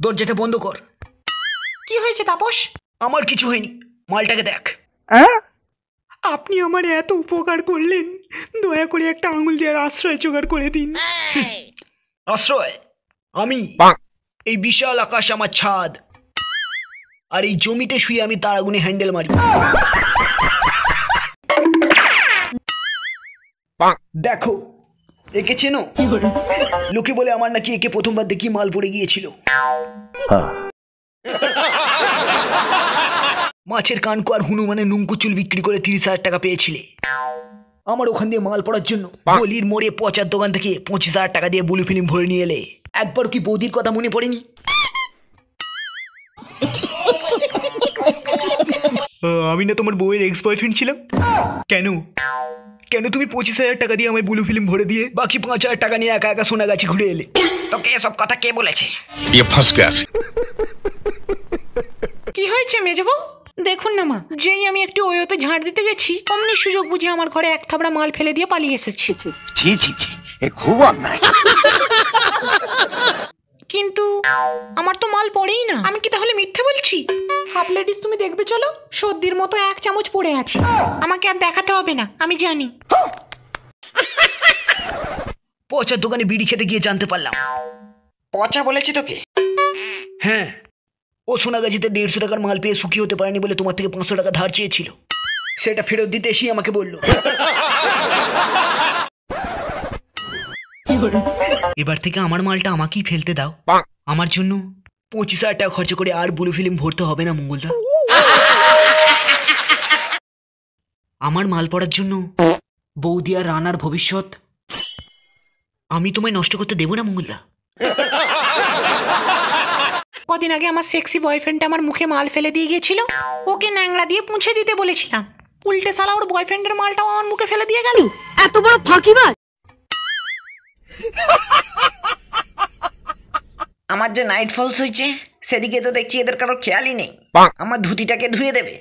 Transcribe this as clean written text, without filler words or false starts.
দরজাটা বন্ধ কর। কি হয়েছে তাপস? আমার কিছু হয়নি, মালটাকে দেখ। আপনি আমার এত উপকার করলেন, দয়া করে একটা আঙুল দেওয়ার আশ্রয় জোগাড় করে দিন। আশ্রয়? আমি? এই বিশাল আকাশ আমার ছাদ, আর এই জমিতে শুয়ে আমি তার আগুনে হ্যান্ডেল মারি। দেখো, একে চেনো? লোকে বলে আমার নাকি একে প্রথমবার দেখি মাল পড়ে গিয়েছিল। মাছের কানকো আর হনুমানের নুঙ্কু চুল বিক্রি করে 30,000 টাকা পেয়েছিলে। আমার ওখান দিয়ে মাল পড়ার জন্য গলির মোড়ে পচার দোকান থেকে 25,000 টাকা দিয়ে ব্লু ফিল্ম ভরে নিয়ে এলে। একবার কি বৌদির কথা মনে পড়েনি? আমি না তোমার বউয়ের এক্স বয়ফ্রেন্ড ছিলাম? কেন কেন তুমি 25,000 টাকা দিয়ে আমায় ব্লু ফিল্ম ভরে দিয়ে বাকি 5,000 টাকা নিয়ে একা একা সোনাগাছি ঘুরে এলে? তোকে এসব কথা কে বলেছে? কি হয়েছে মেজবউ? দেখুন না মা, যেই আমি একটু ওয়োতে ঝাড় দিতে গেছি অমনি সুযোগ বুঝে আমার ঘরে এক থাবড়া মাল ফেলে দিয়ে পালিয়ে এসেছে। ছি ছি ছি, এ খুব অন্যায়। কিন্তু আমার তো মাল পড়েই না, আমি কি তাহলে মিথ্যে বলছি? হাফ লেডিস তুমি দেখবে চলো, সর্দির মতো 1 চামচ পড়ে আছে। আমাকে আর দেখাতে হবে না, আমি জানি। পচার দোকানে বিড়ি খেতে গিয়ে জানতে পারলাম। পচা বলেছি তোকে? হ্যাঁ, ও সোনাগাছিতে 150 টাকার মাল পেয়ে সুখী হতে পারেনি বলে তোমার থেকে 500 টাকা ধার চেয়েছিল। সেটা ফেরত দিতে এসেই আমাকে বলল। এবার থেকে আমার মালটা আমাকেই ফেলতে দাও। আমার জন্য 25,000 টাকা খরচ করে আর ব্লু ফিল্ম ভরতে হবে না মঙ্গলদা। আমার মাল পড়ার জন্য বৌদি আর রানার ভবিষ্যৎ আমি তোমায় নষ্ট করতে দেবো না মঙ্গলদা। কদিন আগে আমার সেক্সি বয়ফ্রেন্ডটা আমার মুখে মাল ফেলে দিয়ে গিয়েছিল, ওকে ন্যাংড়া দিয়ে পুঁছে দিতে বলেছিলাম। উল্টে শালা ওর বয়ফ্রেন্ডের মালটাও আমার মুখে ফেলে দিয়ে গেল। এত বড় ফাঁকিবাজ! আমার যে নাইট ফলস হয়েছে সেদিকে তো দেখছি এদের কারো খেয়ালই নেই। আমার ধুতিটাকে ধুয়ে দেবে।